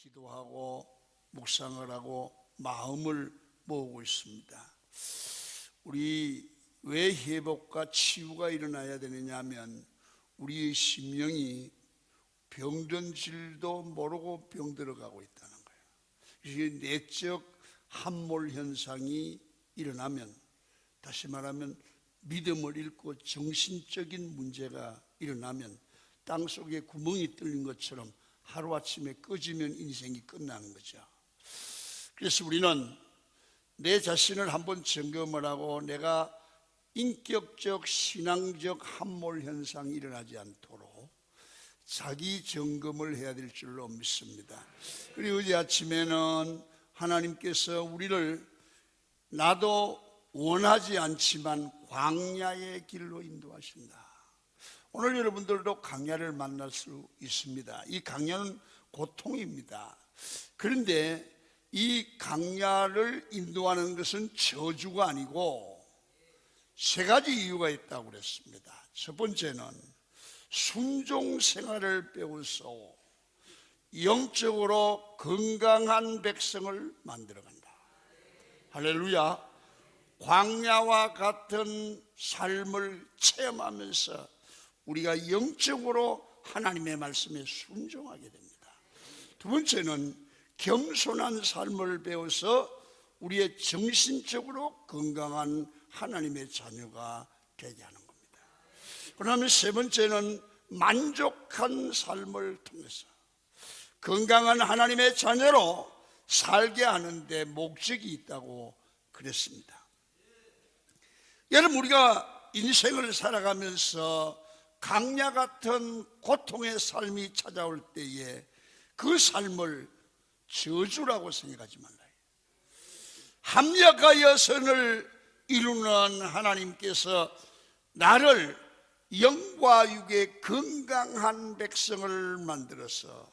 기도하고 묵상을 하고 마음을 모으고 있습니다. 우리 왜 회복과 치유가 일어나야 되느냐 하면 우리의 심령이 병든 줄도 모르고 병들어가고 있다는 거예요. 이 내적 함몰 현상이 일어나면, 다시 말하면 믿음을 잃고 정신적인 문제가 일어나면 땅속에 구멍이 뚫린 것처럼 하루아침에 꺼지면 인생이 끝나는 거죠. 그래서 우리는 내 자신을 한번 점검을 하고 내가 인격적 신앙적 함몰 현상이 일어나지 않도록 자기 점검을 해야 될 줄로 믿습니다. 그리고 어제 아침에는 하나님께서 우리를 나도 원하지 않지만 광야의 길로 인도하신다. 오늘 여러분들도 광야를 만날 수 있습니다. 이 광야는 고통입니다. 그런데 이 광야를 인도하는 것은 저주가 아니고 세 가지 이유가 있다고 그랬습니다. 첫 번째는 순종 생활을 배워서 영적으로 건강한 백성을 만들어간다. 할렐루야. 광야와 같은 삶을 체험하면서 우리가 영적으로 하나님의 말씀에 순종하게 됩니다. 두 번째는 겸손한 삶을 배워서 우리의 정신적으로 건강한 하나님의 자녀가 되게 하는 겁니다. 그러면 세 번째는 만족한 삶을 통해서 건강한 하나님의 자녀로 살게 하는데 목적이 있다고 그랬습니다. 여러분, 우리가 인생을 살아가면서 광야 같은 고통의 삶이 찾아올 때에 그 삶을 저주라고 생각하지 말아요. 합력하여 선을 이루는 하나님께서 나를 영과 육의 건강한 백성을 만들어서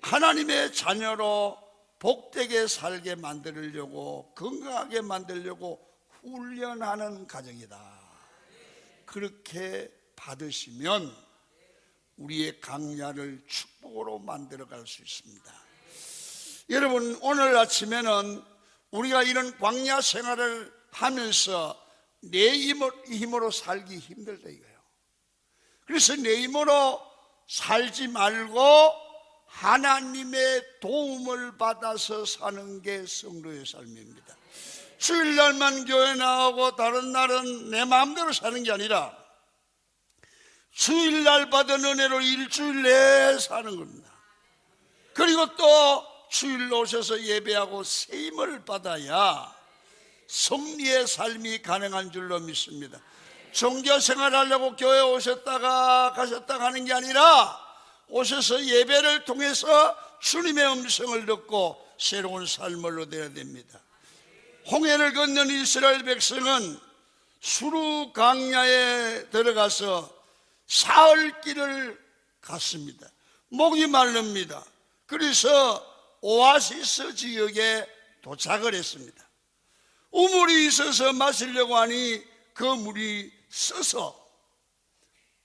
하나님의 자녀로 복되게 살게 만들려고, 건강하게 만들려고 훈련하는 가정이다. 그렇게 받으시면 우리의 광야를 축복으로 만들어갈 수 있습니다. 여러분, 오늘 아침에는 우리가 이런 광야 생활을 하면서 내 힘으로 살기 힘들다 이거예요. 그래서 내 힘으로 살지 말고 하나님의 도움을 받아서 사는 게 성도의 삶입니다. 주일날만 교회 나오고 다른 날은 내 마음대로 사는 게 아니라 주일날 받은 은혜로 일주일 내에 사는 겁니다. 그리고 또 주일로 오셔서 예배하고 세임을 받아야 섭리의 삶이 가능한 줄로 믿습니다. 종교생활 하려고 교회 오셨다가 가셨다가 하는 게 아니라 오셔서 예배를 통해서 주님의 음성을 듣고 새로운 삶을 얻어야 됩니다. 홍해를 건넌 이스라엘 백성은 수르 광야에 들어가서 사흘 길을 갔습니다. 목이 마릅니다. 그래서 오아시스 지역에 도착을 했습니다. 우물이 있어서 마시려고 하니 그 물이 써서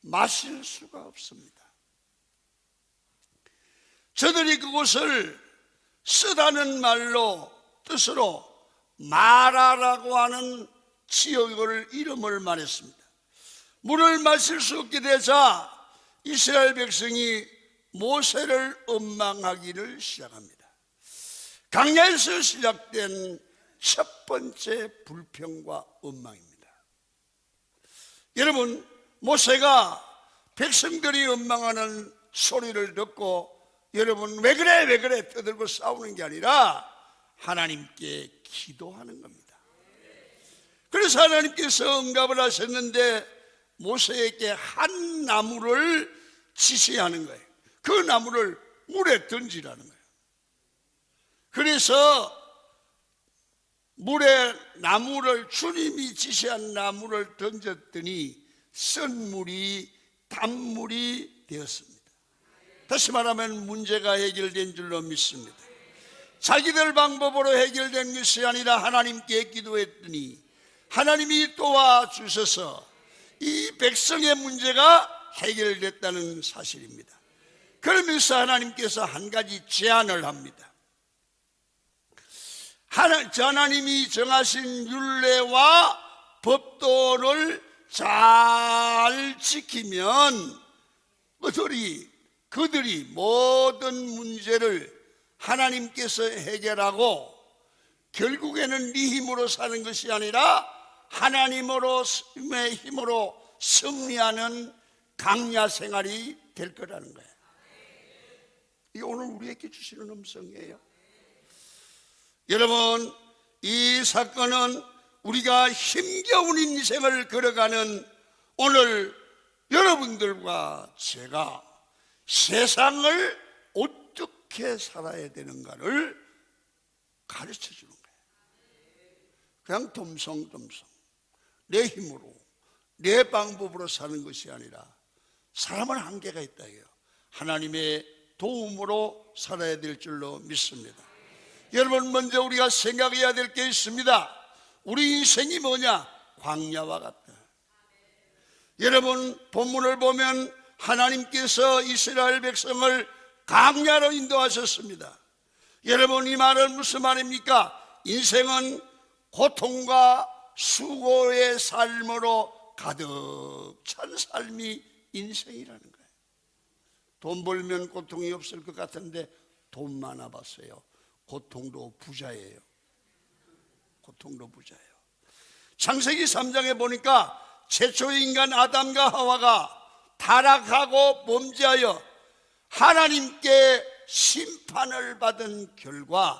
마실 수가 없습니다. 저들이 그곳을 쓰다는 말로 뜻으로 마라라고 하는 지역을 이름을 말했습니다. 물을 마실 수 없게 되자 이스라엘 백성이 모세를 원망하기를 시작합니다. 광야에서 시작된 첫 번째 불평과 원망입니다. 여러분, 모세가 백성들이 원망하는 소리를 듣고 여러분 왜 그래 떠들고 싸우는 게 아니라 하나님께 기도하는 겁니다. 그래서 하나님께서 응답을 하셨는데 모세에게 한 나무를 지시하는 거예요. 그 나무를 물에 던지라는 거예요. 그래서 물에 나무를, 주님이 지시한 나무를 던졌더니 쓴 물이 단물이 되었습니다. 다시 말하면 문제가 해결된 줄로 믿습니다. 자기들 방법으로 해결된 것이 아니라 하나님께 기도했더니 하나님이 도와주셔서 이 백성의 문제가 해결됐다는 사실입니다. 그러면서 하나님께서 한 가지 제안을 합니다. 하나님이 정하신 율례와 법도를 잘 지키면 그들이 모든 문제를 하나님께서 해결하고 결국에는 네 힘으로 사는 것이 아니라 하나님의 힘으로 승리하는 강야 생활이 될 거라는 거예요. 이게 오늘 우리에게 주시는 음성이에요. 여러분, 이 사건은 우리가 힘겨운 인생을 걸어가는 오늘 여러분들과 제가 세상을 어떻게 살아야 되는가를 가르쳐 주는 거예요. 그냥 덤성덤성 내 힘으로 내 방법으로 사는 것이 아니라 사람은 한계가 있다 해요. 하나님의 도움으로 살아야 될 줄로 믿습니다. 여러분, 먼저 우리가 생각해야 될 게 있습니다. 우리 인생이 뭐냐? 광야와 같다. 여러분, 본문을 보면 하나님께서 이스라엘 백성을 광야로 인도하셨습니다. 여러분, 이 말은 무슨 말입니까? 인생은 고통과 수고의 삶으로 가득 찬 삶이 인생이라는 거예요. 돈 벌면 고통이 없을 것 같은데 돈 많아봤어요. 고통도 부자예요. 고통도 부자예요. 창세기 3장에 보니까 최초의 인간 아담과 하와가 타락하고 범죄하여 하나님께 심판을 받은 결과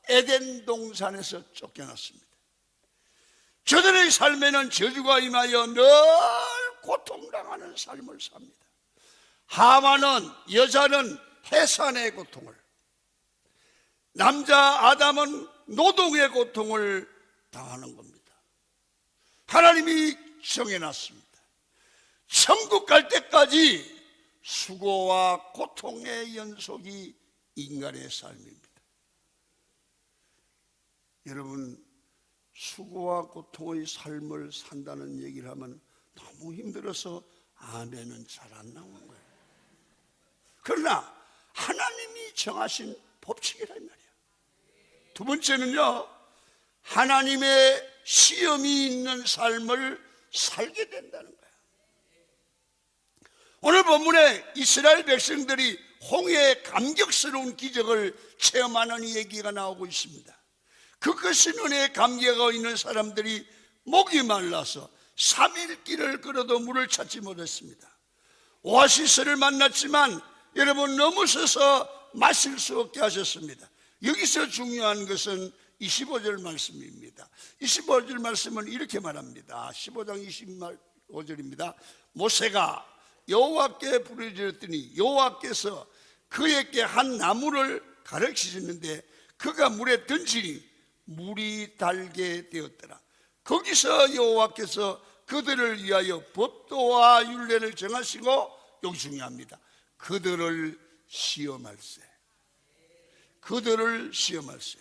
에덴 동산에서 쫓겨났습니다. 저들의 삶에는 저주가 임하여 늘 고통당하는 삶을 삽니다. 하와는, 여자는 해산의 고통을, 남자 아담은 노동의 고통을 당하는 겁니다. 하나님이 정해놨습니다. 천국 갈 때까지 수고와 고통의 연속이 인간의 삶입니다. 여러분, 수고와 고통의 삶을 산다는 얘기를 하면 너무 힘들어서 아멘은 잘 안 나오는 거예요. 그러나 하나님이 정하신 법칙이란 말이에요. 두 번째는요, 하나님의 시험이 있는 삶을 살게 된다는 거예요. 오늘 본문에 이스라엘 백성들이 홍해의 감격스러운 기적을 체험하는 얘기가 나오고 있습니다. 그것은 은혜의 감격하고 있는 사람들이 목이 말라서 3일 길을 걸어도 물을 찾지 못했습니다. 오아시스를 만났지만 여러분, 넘어서서 마실 수 없게 하셨습니다. 여기서 중요한 것은 25절 말씀입니다. 25절 말씀은 이렇게 말합니다. 15장 25절입니다. 모세가 여호와께 부르짖었더니 여호와께서 그에게 한 나무를 가르치셨는데 그가 물에 던지니 물이 달게 되었더라. 거기서 여호와께서 그들을 위하여 법도와 율례를 정하시고, 여기 중요합니다. 그들을 시험할세. 그들을 시험할세.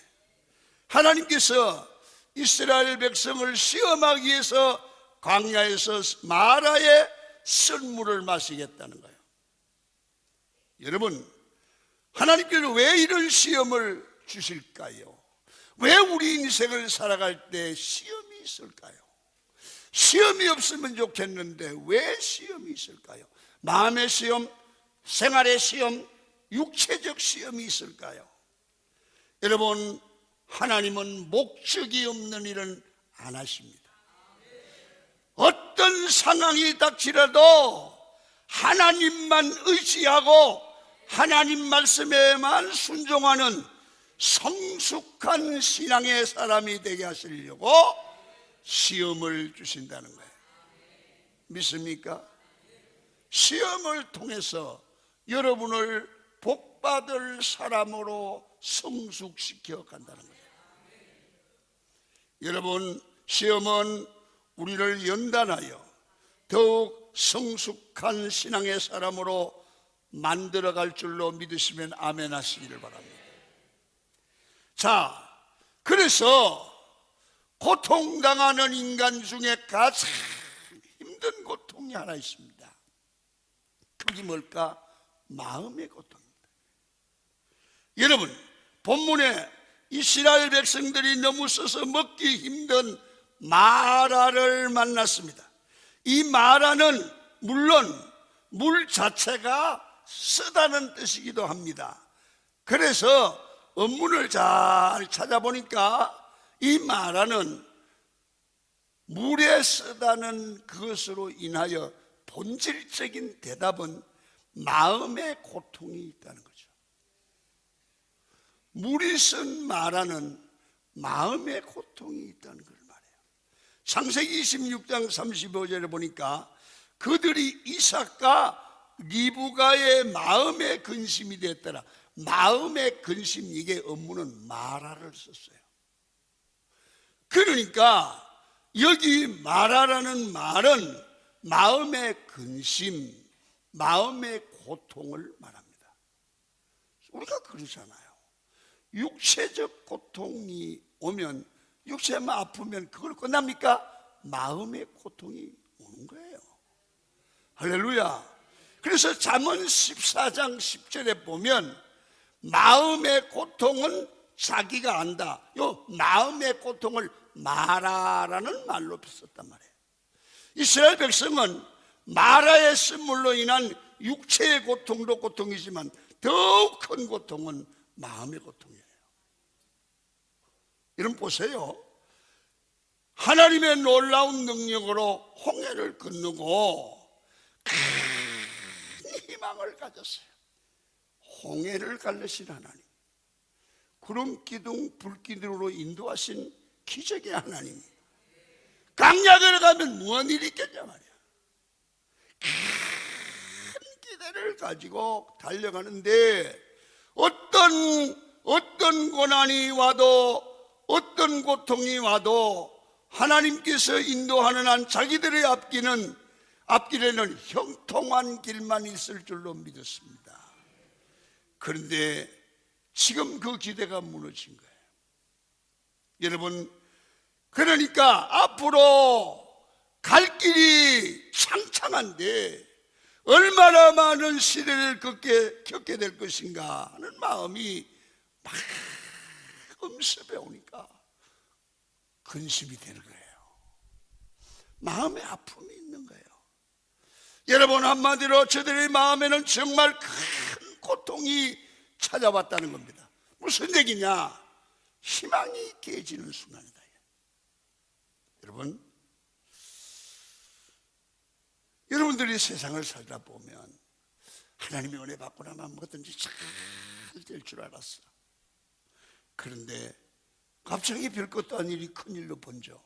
하나님께서 이스라엘 백성을 시험하기 위해서 광야에서 마라의 쓴물을 마시겠다는 거예요. 여러분, 하나님께서 왜 이런 시험을 주실까요? 왜 우리 인생을 살아갈 때 시험이 있을까요? 시험이 없으면 좋겠는데 왜 시험이 있을까요? 마음의 시험, 생활의 시험, 육체적 시험이 있을까요? 여러분, 하나님은 목적이 없는 일은 안 하십니다. 어떤 상황이 닥치라도 하나님만 의지하고 하나님 말씀에만 순종하는 성숙한 신앙의 사람이 되게 하시려고 시험을 주신다는 거예요. 믿습니까? 시험을 통해서 여러분을 복받을 사람으로 성숙시켜 간다는 거예요. 여러분, 시험은 우리를 연단하여 더욱 성숙한 신앙의 사람으로 만들어갈 줄로 믿으시면 아멘 하시기를 바랍니다. 자, 그래서 고통당하는 인간 중에 가장 힘든 고통이 하나 있습니다. 그게 뭘까? 마음의 고통. 여러분, 본문에 이스라엘 백성들이 너무 써서 먹기 힘든 마라를 만났습니다. 이 마라는 물론 물 자체가 쓰다는 뜻이기도 합니다. 그래서 원문을 잘 찾아보니까 이 마라는 물에 쓰다는 그것으로 인하여 본질적인 대답은 마음의 고통이 있다는 거죠. 물이 쓴 마라는 마음의 고통이 있다는 걸 말해요. 창세기 26장 35절에 보니까 그들이 이삭과 리브가의 마음의 근심이 됐더라. 마음의 근심, 이게 업무는 마라를 썼어요. 그러니까 여기 마라라는 말은 마음의 근심, 마음의 고통을 말합니다. 우리가 그러잖아요. 육체적 고통이 오면, 육체만 아프면 그걸 끝납니까? 마음의 고통이 오는 거예요. 할렐루야. 그래서 잠언 14장 10절에 보면 마음의 고통은 자기가 안다. 요 마음의 고통을 마라라는 말로 썼단 말이에요. 이스라엘 백성은 마라의 쓴물로 인한 육체의 고통도 고통이지만 더욱 큰 고통은 마음의 고통이에요. 여러분 보세요. 하나님의 놀라운 능력으로 홍해를 건너고 큰 희망을 가졌어요. 홍해를 갈르신 하나님, 구름 기둥 불기둥으로 인도하신 기적의 하나님, 강약을 가면 무슨 일이 있겠냐 말이야. 큰 기대를 가지고 달려가는데 어떤 고난이 와도, 어떤 고통이 와도 하나님께서 인도하는 한 자기들의 앞길에는 형통한 길만 있을 줄로 믿었습니다. 그런데 지금 그 기대가 무너진 거예요. 여러분, 그러니까 앞으로 갈 길이 창창한데 얼마나 많은 시대를 겪게 될 것인가 하는 마음이 막 음습해 오니까 근심이 되는 거예요. 마음의 아픔이 있는 거예요. 여러분, 한마디로 저들의 마음에는 정말 큰 고통이 찾아왔다는 겁니다. 무슨 얘기냐? 희망이 깨지는 순간이다. 여러분들이 세상을 살다 보면 하나님의 은혜 받고 나면 뭐든지 잘 될 줄 알았어. 그런데 갑자기 별것도 아닌 일이 큰일로 번져.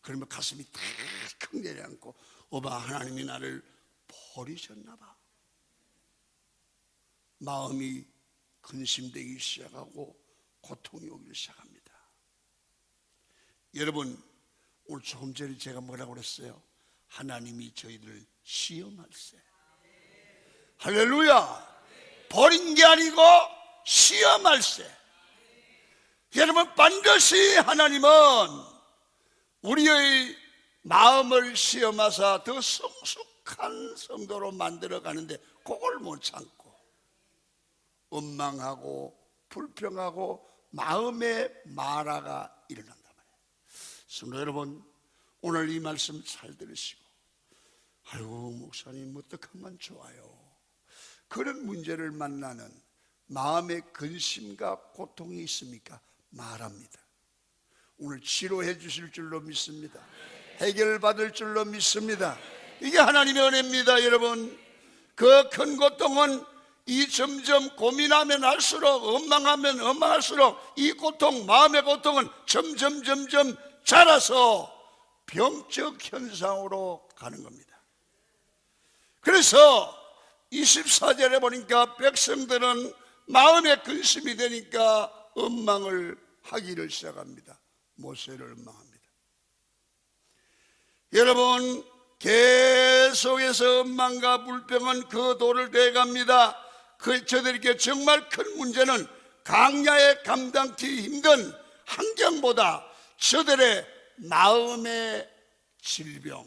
그러면 가슴이 탁 내려앉고, 오바, 하나님이 나를 버리셨나 봐. 마음이 근심되기 시작하고 고통이 오기 시작합니다. 여러분, 오늘 조금 전에 제가 뭐라고 그랬어요? 하나님이 저희들을 시험할세. 할렐루야. 버린 게 아니고 시험할세. 여러분, 반드시 하나님은 우리의 마음을 시험하사 더 성숙한 성도로 만들어 가는데 그걸 못 참고 원망하고 불평하고 마음의 마라가 일어난단 말이에요. 성도 여러분, 오늘 이 말씀 잘 들으시고, 아이고 목사님 어떡하면 좋아요. 그런 문제를 만나는 마음의 근심과 고통이 있습니까? 말합니다. 오늘 치료해 주실 줄로 믿습니다. 해결받을 줄로 믿습니다. 이게 하나님의 은혜입니다. 여러분, 그 큰 고통은 이 점점 고민하면 할수록, 원망하면 원망할수록 이 고통, 마음의 고통은 점점 자라서 병적 현상으로 가는 겁니다. 그래서 24절에 보니까 백성들은 마음에 근심이 되니까 원망을 하기를 시작합니다. 모세를 원망합니다. 여러분, 계속해서 원망과 불평은 그 도를 대갑니다. 저들에게 정말 큰 문제는 강야에 감당하기 힘든 환경보다 저들의 마음의 질병,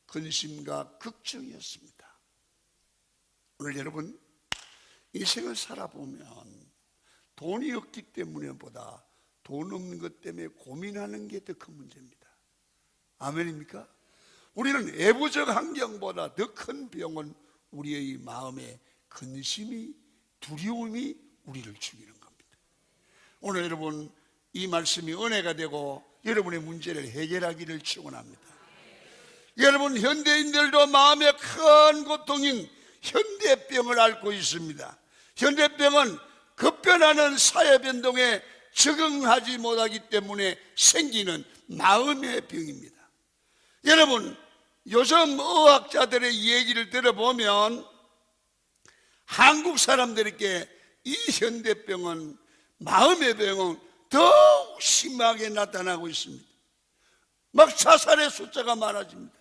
근심과 걱정이었습니다. 오늘 여러분, 인생을 살아보면 돈이 없기 때문에보다 돈 없는 것 때문에 고민하는 게 더 큰 문제입니다. 아멘입니까? 우리는 외부적 환경보다 더 큰 병은 우리의 마음의 근심이, 두려움이 우리를 죽이는 겁니다. 오늘 여러분 이 말씀이 은혜가 되고 여러분의 문제를 해결하기를 축원합니다. 여러분, 현대인들도 마음의 큰 고통인 현대병을 앓고 있습니다. 현대병은 급변하는 사회 변동에 적응하지 못하기 때문에 생기는 마음의 병입니다. 여러분, 요즘 의학자들의 얘기를 들어보면 한국 사람들에게 이 현대병은, 마음의 병은 더욱 심하게 나타나고 있습니다. 막 자살의 숫자가 많아집니다.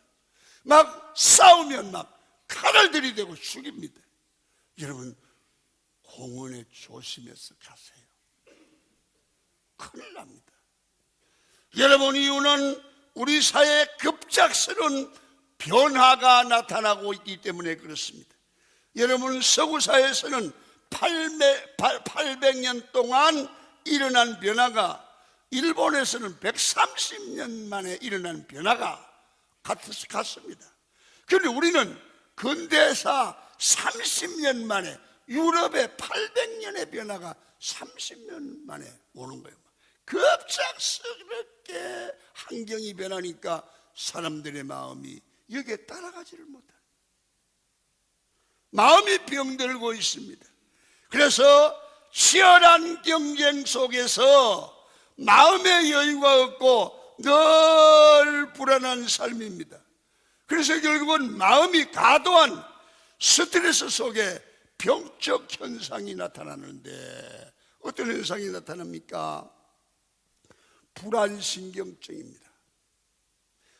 막 싸우면 막 칼을 들이대고 죽입니다. 여러분, 공원에 조심해서 가세요. 큰일 납니다. 여러분, 이유는 우리 사회에 급작스러운 변화가 나타나고 있기 때문에 그렇습니다. 여러분, 서구사회에서는 800년 동안 일어난 변화가 일본에서는 130년 만에 일어난 변화가 같습니다. 그런데 우리는 근대사 30년 만에, 유럽의 800년의 변화가 30년 만에 오는 거예요. 급작스럽게 환경이 변하니까 사람들의 마음이 여기에 따라가지를 못해요. 마음이 병들고 있습니다. 그래서 치열한 경쟁 속에서 마음의 여유가 없고 늘 불안한 삶입니다. 그래서 결국은 마음이 과도한 스트레스 속에 병적 현상이 나타나는데, 어떤 현상이 나타납니까? 불안신경증입니다.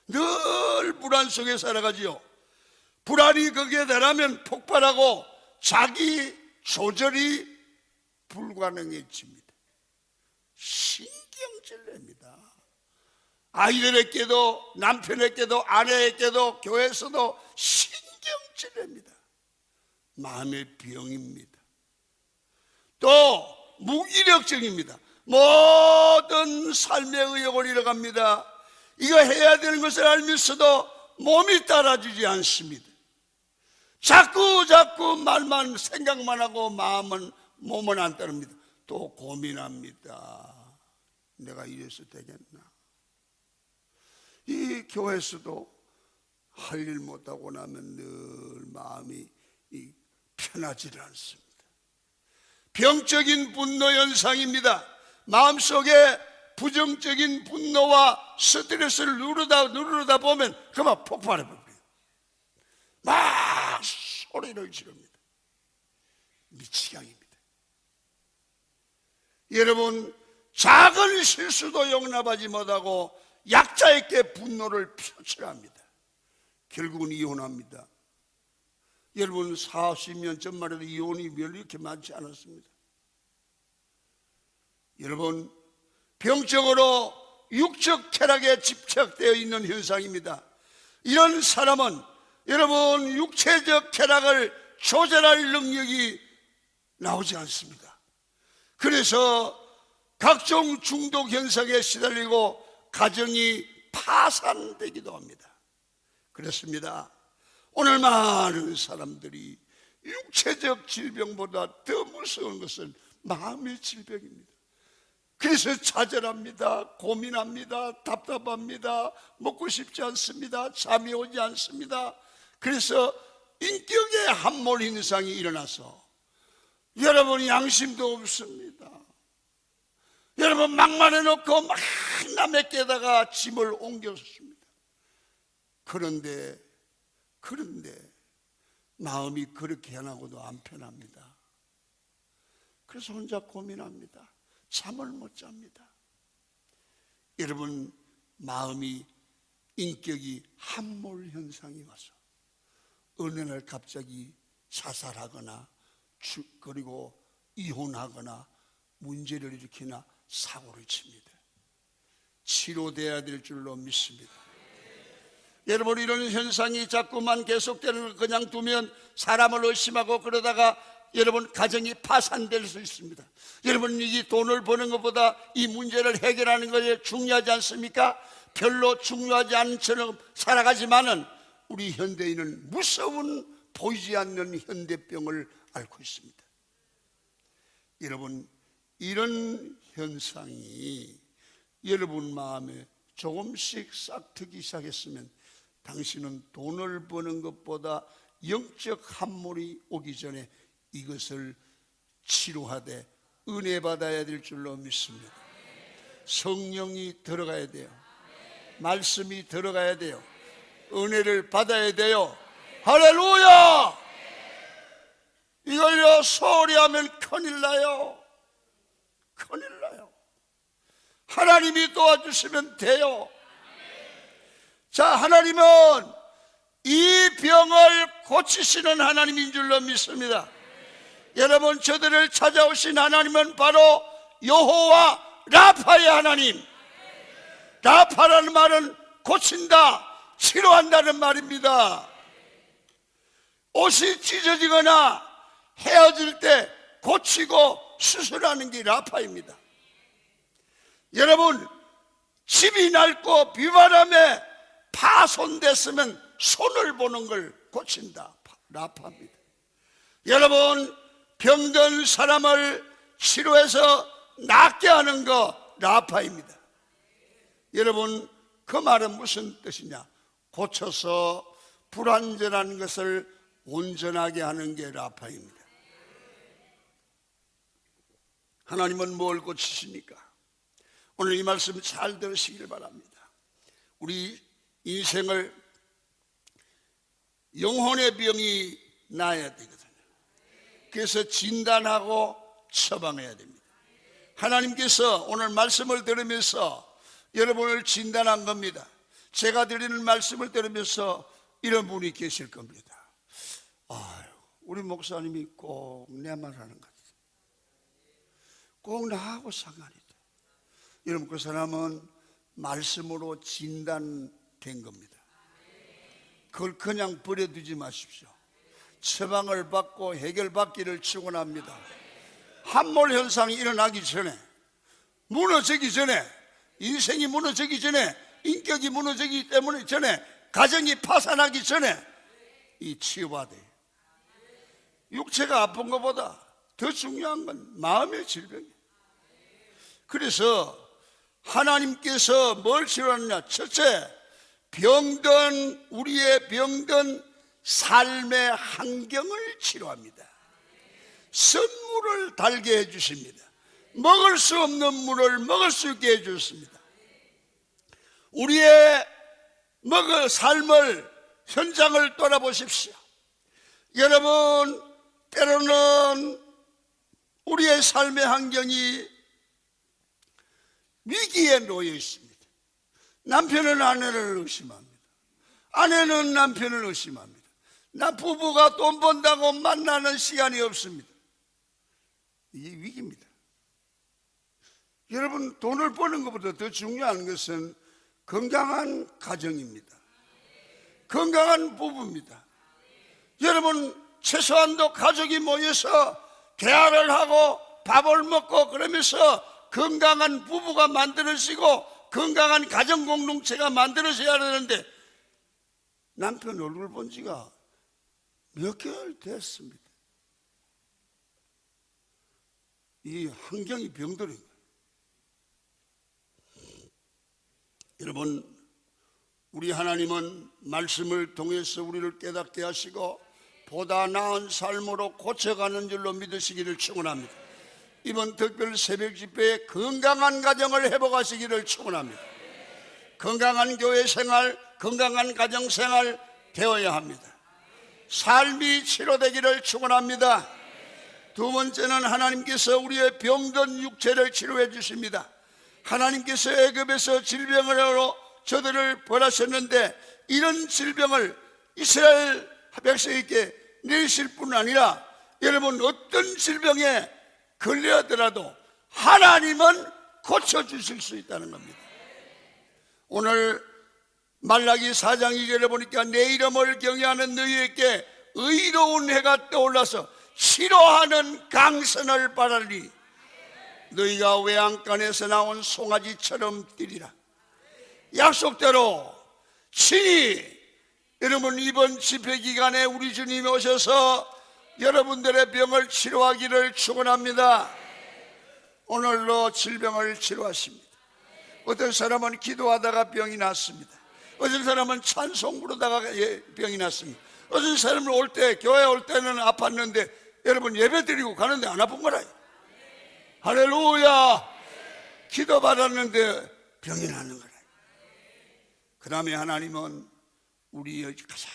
늘 불안 속에 살아가지요. 불안이 거기에 달하면 폭발하고 자기 조절이 불가능해집니다. 신경질냅니다. 아이들에게도, 남편에게도, 아내에게도, 교회에서도 신경질냅니다. 마음의 병입니다. 또 무기력증입니다. 모든 삶의 의욕을 잃어갑니다. 이거 해야 되는 것을 알면서도 몸이 따라주지 않습니다. 자꾸 말만, 생각만 하고 몸은 안 따릅니다. 또 고민합니다. 내가 이래서 되겠나? 이 교회에서도 할 일 못하고 나면 늘 마음이 편하지 않습니다. 병적인 분노 현상입니다. 마음속에 부정적인 분노와 스트레스를 누르다 보면 그만 폭발해버려요. 막 소리를 지릅니다. 미치광입니다. 여러분, 작은 실수도 용납하지 못하고 약자에게 분노를 표출합니다. 결국은 이혼합니다. 여러분, 40년 전만 해도 이혼이 별로 이렇게 많지 않았습니다. 여러분, 병적으로 육적 쾌락에 집착되어 있는 현상입니다. 이런 사람은 여러분, 육체적 쾌락을 조절할 능력이 나오지 않습니다. 그래서 각종 중독 현상에 시달리고 가정이 파산되기도 합니다. 그렇습니다. 오늘 많은 사람들이 육체적 질병보다 더 무서운 것은 마음의 질병입니다. 그래서 좌절합니다. 고민합니다. 답답합니다. 먹고 싶지 않습니다. 잠이 오지 않습니다. 그래서 인격의 함몰 현상이 일어나서 여러분, 양심도 없습니다. 여러분, 막말해놓고 막 남에게다가 짐을 옮겼습니다. 그런데 마음이 그렇게 하나고도 안 편합니다. 그래서 혼자 고민합니다. 잠을 못 잡니다. 여러분, 마음이, 인격이 함몰 현상이 와서 어느 날 갑자기 자살하거나 그리고 이혼하거나 문제를 일으키나 사고를 칩니다. 치료돼야 될 줄로 믿습니다. 여러분, 이런 현상이 자꾸만 계속되는 걸 그냥 두면 사람을 의심하고 그러다가 여러분 가정이 파산될 수 있습니다. 여러분 이 돈을 버는 것보다 이 문제를 해결하는 것이 중요하지 않습니까? 별로 중요하지 않은 처럼 살아가지만은 우리 현대인은 무서운 보이지 않는 현대병을 앓고 있습니다. 여러분 이런 현상이 여러분 마음에 조금씩 싹트기 시작했으면 당신은 돈을 버는 것보다 영적 함몰이 오기 전에 이것을 치료하되 은혜 받아야 될 줄로 믿습니다. 성령이 들어가야 돼요. 말씀이 들어가야 돼요. 은혜를 받아야 돼요. 할렐루야! 이걸요 소홀히 하면 큰일 나요. 큰일 나요. 하나님이 도와주시면 돼요. 자, 하나님은 이 병을 고치시는 하나님인 줄로 믿습니다. 여러분 저들을 찾아오신 하나님은 바로 여호와 라파의 하나님. 라파라는 말은 고친다, 치료한다는 말입니다. 옷이 찢어지거나 헤어질 때 고치고 수술하는 게 라파입니다. 여러분 집이 낡고 비바람에 파손됐으면 손을 보는 걸 고친다, 라파입니다. 여러분 병든 사람을 치료해서 낫게 하는 거 라파입니다. 여러분 그 말은 무슨 뜻이냐? 고쳐서 불완전한 것을 온전하게 하는 게 라파입니다. 하나님은 뭘 고치십니까? 오늘 이 말씀 잘 들으시길 바랍니다. 우리 인생을 영혼의 병이 나아야 되거든요. 그래서 진단하고 처방해야 됩니다. 하나님께서 오늘 말씀을 들으면서 여러분을 진단한 겁니다. 제가 드리는 말씀을 들으면서 이런 분이 계실 겁니다. 아유, 우리 목사님이 꼭 내 말 하는 것 같아요. 꼭 나하고 상관이 돼. 여러분 그 사람은 말씀으로 진단된 겁니다. 그걸 그냥 버려두지 마십시오. 처방을 받고 해결받기를 축원합니다. 함몰 현상이 일어나기 전에, 무너지기 전에, 인생이 무너지기 전에, 인격이 무너지기 때문에 전에, 가정이 파산하기 전에 이 치유받아야 돼요. 육체가 아픈 것보다 더 중요한 건 마음의 질병이에요. 그래서 하나님께서 뭘 치료하느냐? 첫째, 병든 우리의 병든 삶의 환경을 치료합니다. 선물을 달게 해주십니다. 먹을 수 없는 물을 먹을 수 있게 해주십니다. 우리의 삶을 현장을 돌아보십시오. 여러분 때로는 우리의 삶의 환경이 위기에 놓여 있습니다. 남편은 아내를 의심합니다. 아내는 남편을 의심합니다. 부부가 돈 번다고 만나는 시간이 없습니다. 이게 위기입니다. 여러분 돈을 버는 것보다 더 중요한 것은 건강한 가정입니다. 건강한 부부입니다. 여러분 최소한도 가족이 모여서 대화를 하고 밥을 먹고 그러면서 건강한 부부가 만들어지고 건강한 가정 공동체가 만들어져야 되는데 남편 얼굴 본 지가 몇 개월 됐습니다. 이 환경이 병들은 거예요. 여러분 우리 하나님은 말씀을 통해서 우리를 깨닫게 하시고 보다 나은 삶으로 고쳐가는 줄로 믿으시기를 축원합니다. 이번 특별 새벽 집회에 건강한 가정을 회복하시기를 축원합니다. 건강한 교회 생활, 건강한 가정 생활 되어야 합니다. 삶이 치료되기를 축원합니다. 두 번째는 하나님께서 우리의 병든 육체를 치료해 주십니다. 하나님께서 애굽에서 질병으로 저들을 벌하셨는데 이런 질병을 이스라엘 백성에게 내리실 뿐 아니라 여러분 어떤 질병에 걸려더라도 하나님은 고쳐주실 수 있다는 겁니다. 오늘 말라기 4장 2절에 보니까 내 이름을 경외하는 너희에게 의로운 해가 떠올라서 치료하는 강선을 바라리. 너희가 외양간에서 나온 송아지처럼 뛰리라. 약속대로 친히 여러분 이번 집회 기간에 우리 주님이 오셔서 여러분들의 병을 치료하기를 축원합니다. 오늘로 질병을 치료하십니다. 어떤 사람은 기도하다가 병이 났습니다. 어떤 사람은 찬송 부르다가 병이 났습니다. 어떤 사람은 교회 올 때는 아팠는데 여러분 예배 드리고 가는데 안 아픈 거라. 할렐루야. 기도 받았는데 병이 나는 거라. 그 다음에 하나님은 우리의 가장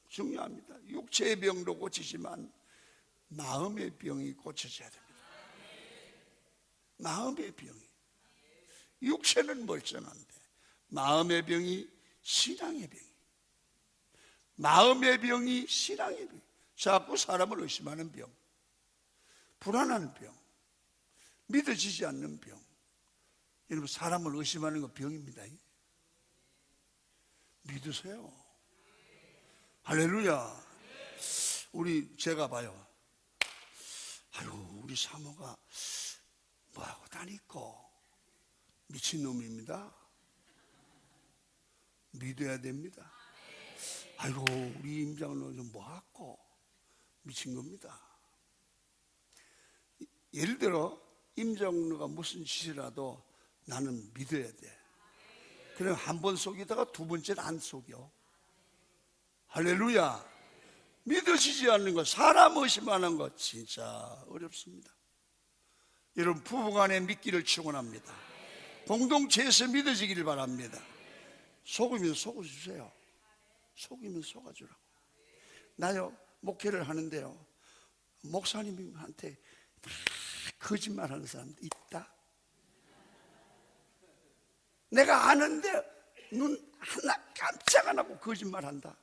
중요합니다. 육체의 병도 고치지만 마음의 병이 고쳐져야 됩니다. 마음의 병이, 육체는 멀쩡한데 마음의 병이 신앙의 병이, 마음의 병이 신앙의 병. 자꾸 사람을 의심하는 병, 불안한 병, 믿어지지 않는 병. 여러분 사람을 의심하는 거 병입니다. 믿으세요. 할렐루야. 제가 봐요. 아유, 우리 사모가 뭐하고 다니고 미친놈입니다. 믿어야 됩니다. 아이고, 우리 임장로는 뭐하고 미친 겁니다. 예를 들어 임장로가 무슨 짓이라도 나는 믿어야 돼. 그럼 한 번 속이다가 두 번째는 안 속여. 할렐루야. 믿어지지 않는 것, 사람 의심하는 것 진짜 어렵습니다. 여러분 부부간에 믿기를 축원합니다. 공동체에서 믿어지기를 바랍니다. 속으면 속아주세요. 속이면 속아주라고. 나요 목회를 하는데요, 목사님한테 거짓말하는 사람도 있다. 내가 아는데 눈 하나 깜짝 안 하고 거짓말한다.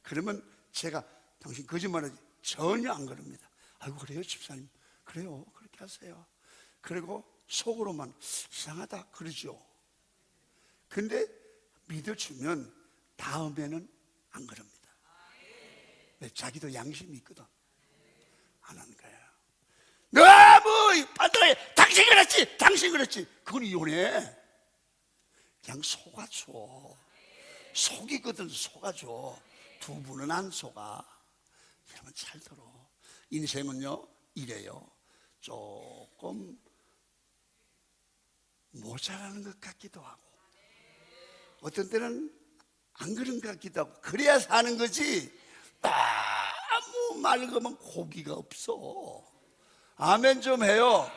그러면 제가 당신 거짓말하지 전혀 안 그럽니다. 아이고 그래요 집사님, 그래요 그렇게 하세요. 그리고 속으로만 이상하다 그러죠. 근데 믿어주면 다음에는 안 그럽니다. 왜? 자기도 양심이 있거든. 안 하는 거야. 너무 반대로 당신 그랬지 당신 그랬지, 그건 이혼해. 그냥 속아줘. 속이거든. 속아줘. 두 분은 안 속아. 여러분 잘 들어. 인생은요 이래요. 조금 모자라는 것 같기도 하고 어떤 때는 안 그런 것 같기도 하고, 그래야 사는 거지. 너무 맑으면 고기가 없어. 아멘 좀 해요.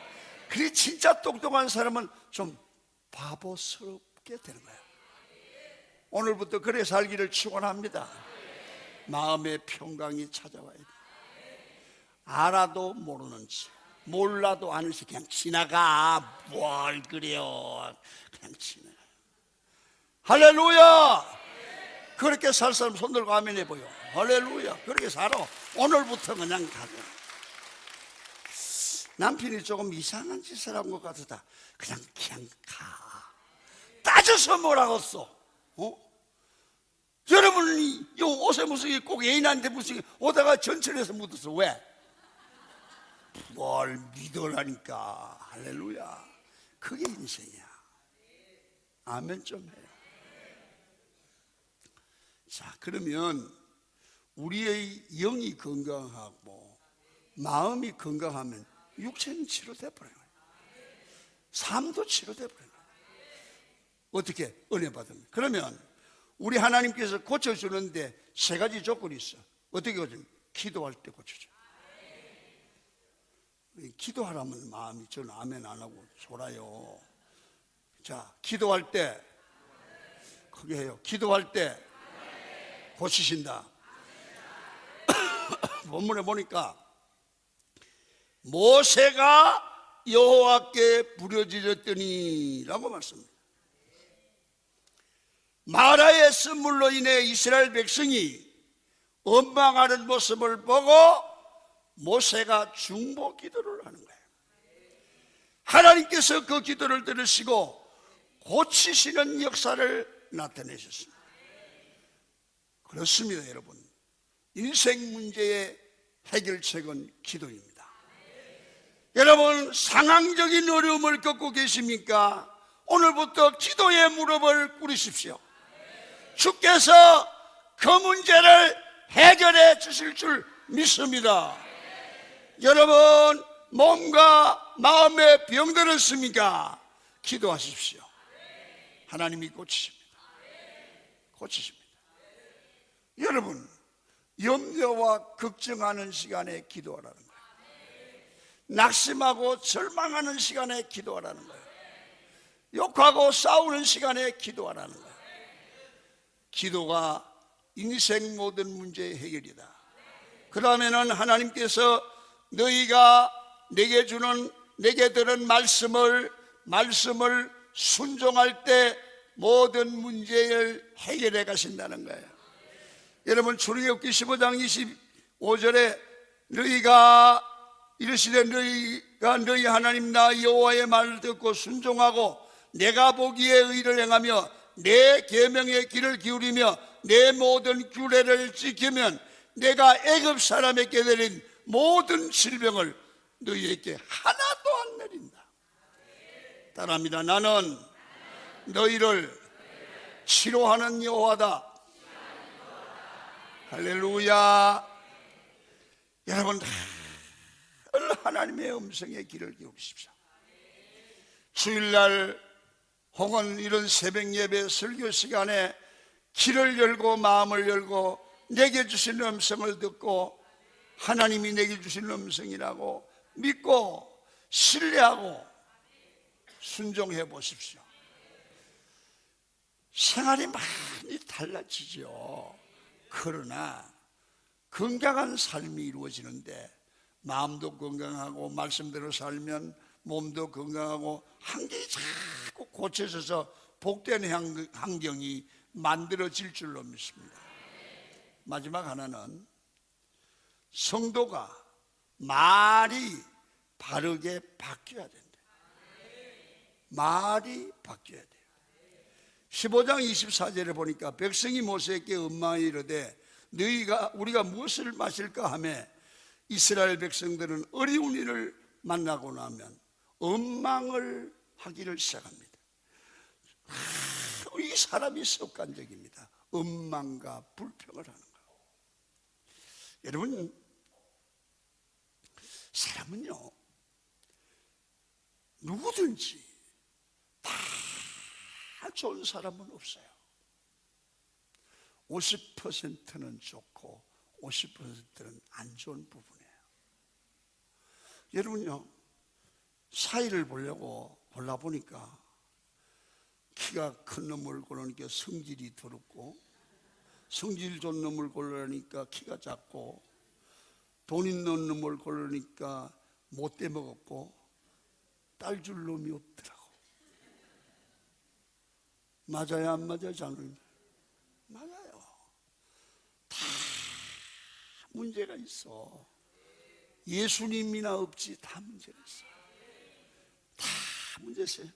그래 진짜 똑똑한 사람은 좀 바보스럽게 되는 거야. 오늘부터 그래 살기를 축원합니다. 마음의 평강이 찾아와야 돼. 알아도 모르는 척, 몰라도 아는 척 그냥 지나가. 뭘 그래요. 그냥 지나가. 할렐루야. 그렇게 살 사람 손 들고 아멘 해보여. 할렐루야. 그렇게 살아. 오늘부터 그냥 가자. 남편이 조금 이상한 짓을 한 것 같다. 그냥 가. 따져서 뭐라고 써. 여러분이 요 옷에 무슨 꼭 애인한테 무슨 오다가 전철에서 묻었어. 왜? 뭘 믿으라니까. 할렐루야. 그게 인생이야. 아멘 좀 해요. 자, 그러면 우리의 영이 건강하고 마음이 건강하면 육체는 치료돼 버려요. 삶도 치료돼 버려요. 어떻게? 은혜 받으면. 그러면 우리 하나님께서 고쳐주는데 세 가지 조건이 있어. 어떻게 고쳐요? 기도할 때 고쳐줘. 기도하라면 마음이, 저는 아멘 안 하고 졸아요. 자, 기도할 때 크게 해요. 기도할 때 고치신다. 본문에 보니까 모세가 여호와께 부르짖었더니 라고 말씀합니다. 마라의 쓴물로 인해 이스라엘 백성이 원망하는 모습을 보고 모세가 중보 기도를 하는 거예요. 하나님께서 그 기도를 들으시고 고치시는 역사를 나타내셨습니다. 그렇습니다. 여러분, 인생 문제의 해결책은 기도입니다. 여러분, 상황적인 어려움을 겪고 계십니까? 오늘부터 기도의 무릎을 꿇으십시오. 주께서 그 문제를 해결해 주실 줄 믿습니다. 여러분, 몸과 마음에 병들었습니까? 기도하십시오. 하나님이 고치십니다. 고치십니다. 여러분, 염려와 걱정하는 시간에 기도하라는 거예요. 낙심하고 절망하는 시간에 기도하라는 거예요. 욕하고 싸우는 시간에 기도하라는 거예요. 기도가 인생 모든 문제의 해결이다. 그 다음에는 하나님께서 너희가 내게 들은 말씀을 순종할 때 모든 문제를 해결해 가신다는 거예요. 여러분, 출애굽기 15장 25절에 너희가 이르시되 너희가 너희 하나님 나 여호와의 말을 듣고 순종하고 내가 보기에 의를 행하며 내 계명의 귀를 기울이며 내 모든 규례를 지키면 내가 애굽 사람에게 내린 모든 질병을 너희에게 하나도 안 내린다. 따라합니다. 나는 너희를 치료하는 여호와다. 할렐루야. 여러분, 늘 하나님의 음성에 귀를 기울이십시오. 주일날 혹은 이런 새벽 예배 설교 시간에 귀를 열고 마음을 열고 내게 주신 음성을 듣고 하나님이 내게 주신 음성이라고 믿고 신뢰하고 순종해 보십시오. 생활이 많이 달라지죠. 그러나 건강한 삶이 이루어지는데 마음도 건강하고 말씀대로 살면 몸도 건강하고 환경이 자꾸 고쳐져서 복된 환경이 만들어질 줄로 믿습니다. 마지막 하나는 성도가 말이 바르게 바뀌어야 된다. 말이 바뀌어야 돼요. 15장 24절에 보니까 백성이 모세에게 음마에 이르되 우리가 무엇을 마실까 하며 이스라엘 백성들은 어려운 일을 만나고 나면 원망을 하기를 시작합니다. 이 사람이 습관적입니다. 원망과 불평을 하는 거예요. 여러분, 사람은요 누구든지 다 좋은 사람은 없어요. 50%는 좋고 50%는 안 좋은 부분이에요. 여러분요, 사이를 골라보니까 키가 큰 놈을 고르니까 성질이 더럽고, 성질 좋은 놈을 고르니까 키가 작고, 돈 있는 놈을 고르니까 못돼 먹었고, 딸 줄 놈이 없더라고. 맞아요, 안 맞아요, 장로님? 맞아요. 다 문제가 있어. 예수님이나 없지, 다 문제가 있어. 다 문제 있어요.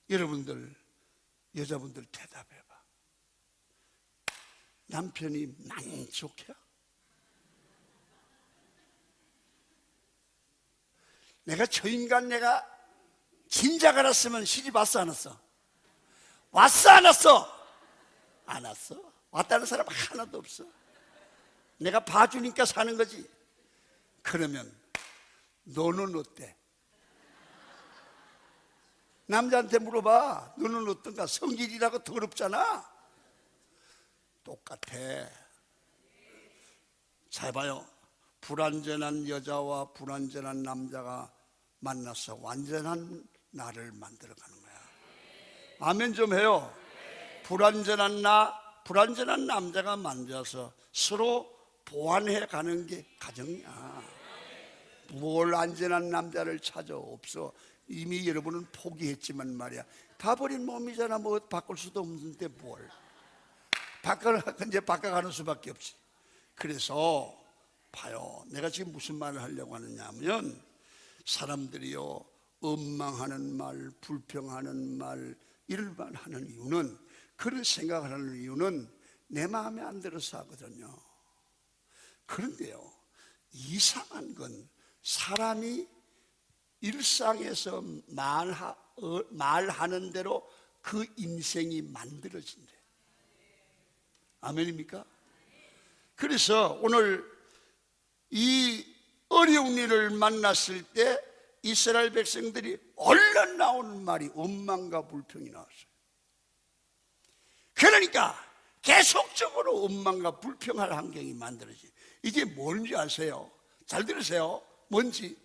여러분들, 여자분들 대답해봐. 남편이 만족해? 내가 저 인간 내가 진작 알았으면 시집 왔어 안 왔어? 왔어 안 왔어? 안 왔어. 왔다는 사람 하나도 없어. 내가 봐주니까 사는 거지. 그러면 너는 어때? 남자한테 물어봐. 너는 어떤가? 성질이라고 더럽잖아. 똑같아. 잘 봐요. 불완전한 여자와 불완전한 남자가 만나서 완전한 나를 만들어가는 거야. 아멘 좀 해요. 불완전한 남자가 만나서 서로 보완해 가는 게 가정이야. 뭘 안전한 남자를 찾아? 없어. 이미 여러분은 포기했지만 말이야. 다 버린 몸이잖아. 뭐 바꿀 수도 없는데 뭘. 이제 바꿔가는 수밖에 없지. 그래서 봐요. 내가 지금 무슨 말을 하려고 하느냐 하면, 사람들이요 원망하는 말, 불평하는 말, 이런 말 하는 이유는, 그런 생각을 하는 이유는 내 마음에 안 들어서 하거든요. 그런데요, 이상한 건 사람이 일상에서 말하는 대로 그 인생이 만들어진대. 아멘입니까? 그래서 오늘 이 어려운 일을 만났을 때 이스라엘 백성들이 얼른 나오는 말이 원망과 불평이 나왔어요. 그러니까 계속적으로 원망과 불평할 환경이 만들어져요. 이게 뭔지 아세요? 잘 들으세요. 뭔지.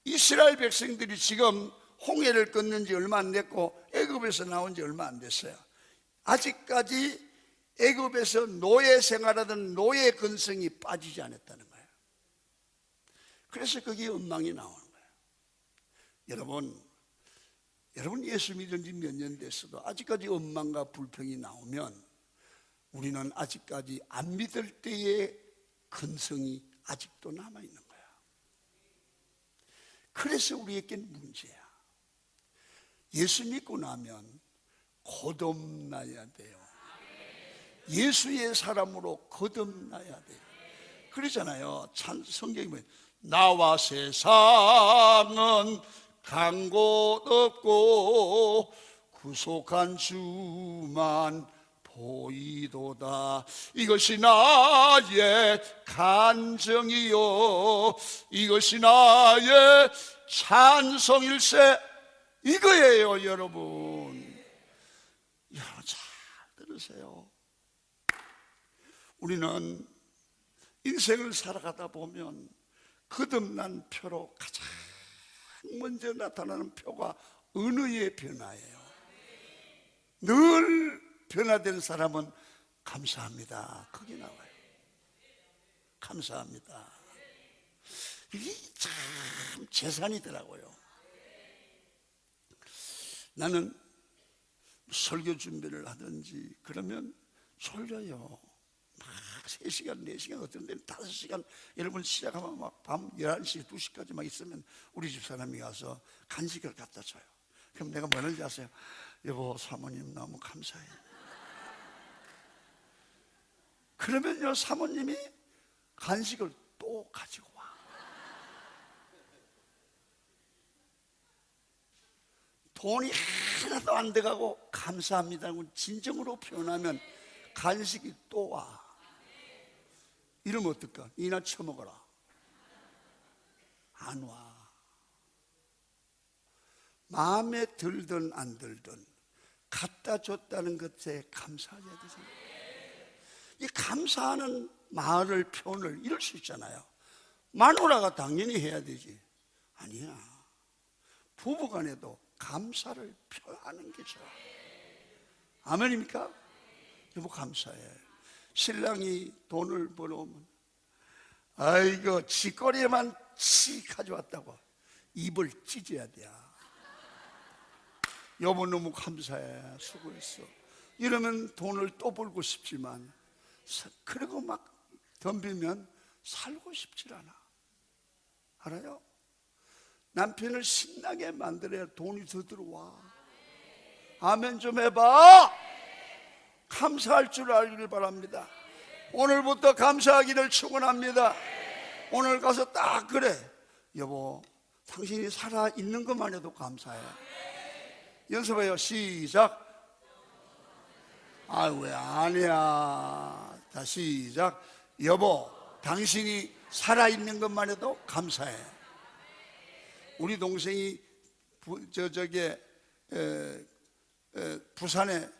이스라엘 백성들이 지금 홍해를 건넌 지 얼마 안 됐고 애굽에서 나온 지 얼마 안 됐어요. 아직까지 애굽에서 노예 생활하던 노예 근성이 빠지지 않았다는 거예요. 그래서 거기에 원망이 나오는 거예요. 여러분 예수 믿은 지 몇 년 됐어도 아직까지 원망과 불평이 나오면 우리는 아직까지 안 믿을 때의 근성이 아직도 남아있는 거야. 그래서 우리에겐 문제야. 예수 믿고 나면 거듭나야 돼요. 예수의 사람으로 거듭나야 돼요. 그러잖아요. 성경이 뭐예요? 나와 세상은 간 곳 없고 구속한 주만 보이도다. 이것이 나의 간증이요 이것이 나의 찬송일세. 이거예요. 여러분 잘 들으세요. 우리는 인생을 살아가다 보면 거듭난 표로 가장 먼저 나타나는 표가 은혜의 변화예요. 늘 변화된 사람은 감사합니다. 거기 나와요. 감사합니다. 이게 참 재산이더라고요. 나는 설교 준비를 하든지 그러면 졸려요. 막 3시간, 4시간, 어떤 데는 5시간, 여러분 시작하면 막 밤 11시, 2시까지 막 있으면 우리 집 사람이 가서 간식을 갖다 줘요. 그럼 내가 뭐라는지 아세요? 여보, 사모님 너무 감사해요. 그러면요, 사모님이 간식을 또 가지고 와. 돈이 하나도 안 돼가고 감사합니다고 진정으로 표현하면 간식이 또 와. 이러면 어떨까? 이나 처먹어라. 안 와. 마음에 들든 안 들든 갖다 줬다는 것에 감사해야 되잖아요. 이 감사하는 말을 표현을 이럴 수 있잖아요. 마누라가 당연히 해야 되지. 아니야. 부부간에도 감사를 표하는 게 좋아. 아멘입니까? 여보 감사해. 신랑이 돈을 벌어오면 아이고 지거리에만 치 가져왔다고 입을 찢어야 돼. 여보 너무 감사해. 수고했어. 이러면 돈을 또 벌고 싶지만 그리고 막 덤비면 살고 싶질 않아. 알아요? 남편을 신나게 만들어야 돈이 더 들어와. 아멘 좀 해봐. 감사할 줄 알기를 바랍니다. 오늘부터 감사하기를 축원합니다. 오늘 가서 딱 그래. 여보 당신이 살아있는 것만 해도 감사해. 연습해요. 시작. 아 왜 아니야. 다 시작. 여보 당신이 살아있는 것만 해도 감사해. 우리 동생이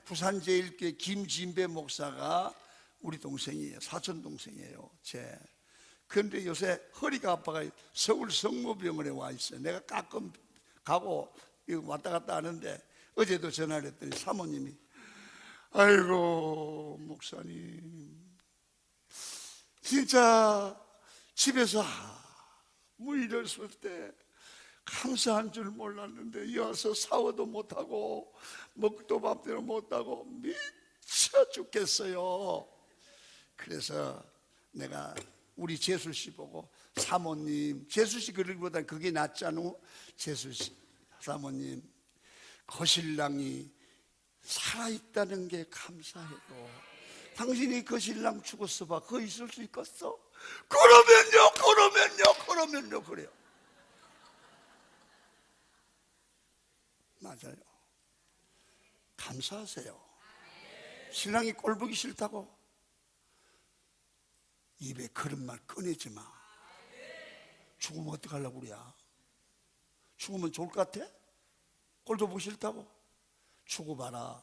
부산제일교회 김진배 목사가 우리 동생이에요. 사촌 동생이에요. 그런데 요새 허리가 아파가 서울 성모병원에 와 있어요. 내가 가끔 가고 왔다 갔다 하는데 어제도 전화를 했더니 사모님이 아이고 목사님 진짜 집에서 뭐 이랬을 때 감사한 줄 몰랐는데 여서 샤워도 못하고 먹도 밥대로 못하고 미쳐 죽겠어요. 그래서 내가 우리 재수씨 보고 사모님, 재수씨 그러기보다 그게 낫잖아. 재수씨 사모님 거신랑이 살아있다는 게 감사해요. 당신이 거신랑 죽었어 봐. 거기 있을 수 있겠어? 그러면요 그러면요 그래요. 맞아요. 감사하세요. 신랑이 꼴 보기 싫다고 입에 그런 말 꺼내지 마. 죽으면 어떡하려고 그래? 죽으면 좋을 것 같아? 꼴도 보기 싫다고? 죽어봐라.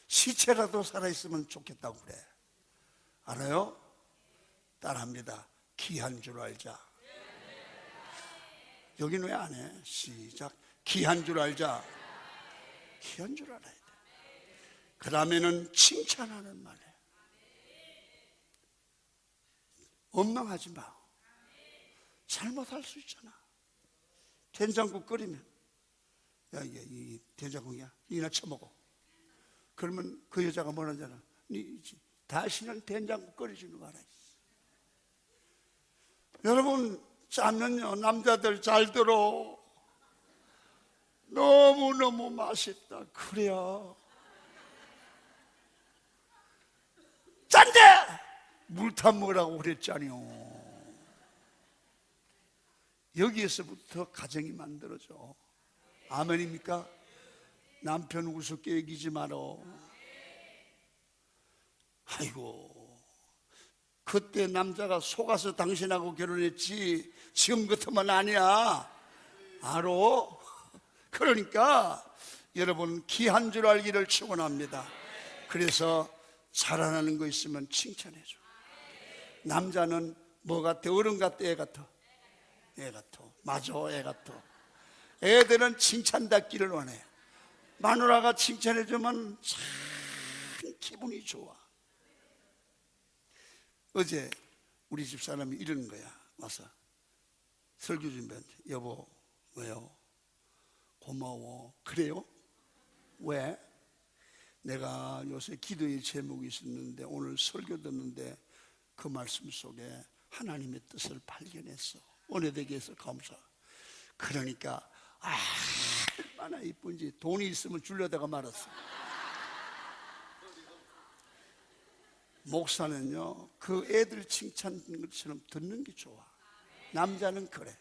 시체라도 살아있으면 좋겠다고 그래. 알아요? 따라합니다. 귀한 줄 알자. 여기는 왜 안 해? 시작. 귀한 줄 알자. 귀한 줄 알아야 돼. 그 다음에는 칭찬하는 말이에요. 원망하지 마. 잘못할 수 있잖아. 된장국 끓이면 야 이게 이 된장국이야? 이나 처먹어. 그러면 그 여자가 뭐라 하잖아. 다시는 된장국 끓이지는 말아. 여러분 짜면요 남자들 잘 들어. 너무너무 맛있다. 그래요. 짠데 물타 먹으라고 그랬잖아요. 여기에서부터 가정이 만들어져. 아멘입니까? 남편 우습게 여기지 말어. 아이고 그때 남자가 속아서 당신하고 결혼했지 지금 같으면 아니야. 알아? 그러니까 여러분 귀한 줄 알기를 축원합니다. 그래서 자라나는 거 있으면 칭찬해줘. 남자는 뭐 같아? 어른 같아? 애 같아? 애 같아. 맞아, 애 같아. 애들은 칭찬받기를 원해. 마누라가 칭찬해주면 참 기분이 좋아. 어제 우리 집사람이 이러는 거야. 와서 설교 준비한테 여보 왜요? 고마워. 그래요? 왜? 내가 요새 기도의 제목이 있었는데 오늘 설교 듣는데 그 말씀 속에 하나님의 뜻을 발견했어. 은혜되게 해서 감사. 그러니까 얼마나 이쁜지 돈이 있으면 주려다가 말았어. 목사는요 그 애들 칭찬하는 것처럼 듣는 게 좋아. 남자는 그래.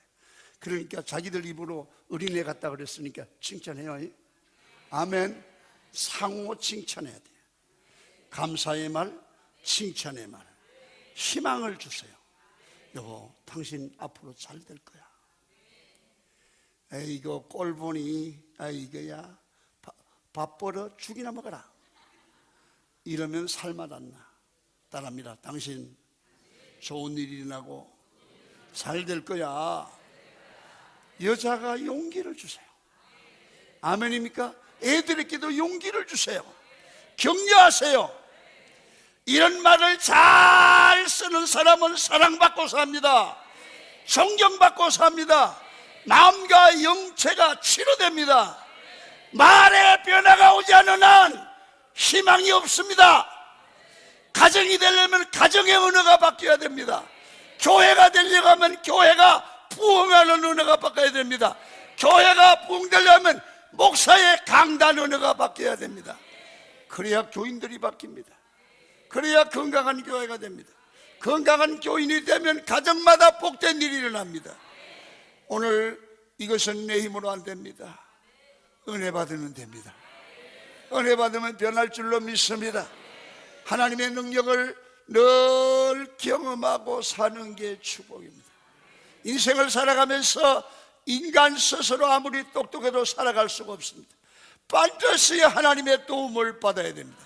그러니까 자기들 입으로 어린애 같다 그랬으니까 칭찬해요. 아멘. 상호 칭찬해야 돼. 감사의 말, 칭찬의 말, 희망을 주세요. 여보 당신 앞으로 잘 될 거야. 이거 꼴 보니 이거야 밥 벌어 죽이나 먹어라. 이러면 살맛 안 나. 따라합니다. 당신 좋은 일이 일어나고 잘 될 거야. 여자가 용기를 주세요. 아멘입니까? 애들에게도 용기를 주세요. 격려하세요. 이런 말을 잘 쓰는 사람은 사랑받고 삽니다. 존경받고 삽니다. 마음과 영체가 치료됩니다. 말에 변화가 오지 않는 한 희망이 없습니다. 가정이 되려면 가정의 언어가 바뀌어야 됩니다. 교회가 되려고 하면 교회가 부흥하는 언어가 바뀌어야 됩니다. 교회가 부흥되려면 목사의 강단 언어가 바뀌어야 됩니다. 그래야 교인들이 바뀝니다. 그래야 건강한 교회가 됩니다. 건강한 교인이 되면 가정마다 복된 일이 일어납니다. 오늘 이것은 내 힘으로 안 됩니다. 은혜 받으면 됩니다. 은혜 받으면 변할 줄로 믿습니다. 하나님의 능력을 늘 경험하고 사는 게 축복입니다. 인생을 살아가면서 인간 스스로 아무리 똑똑해도 살아갈 수가 없습니다. 반드시 하나님의 도움을 받아야 됩니다.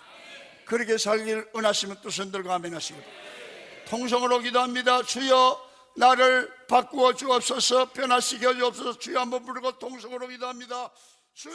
그렇게 살길 원하시면 또 손 들고 아멘 하시고 통성으로 기도합니다. 주여 나를 바꾸어 주옵소서. 변화시켜 주옵소서. 주여 한번 부르고 통성으로 기도합니다. 주여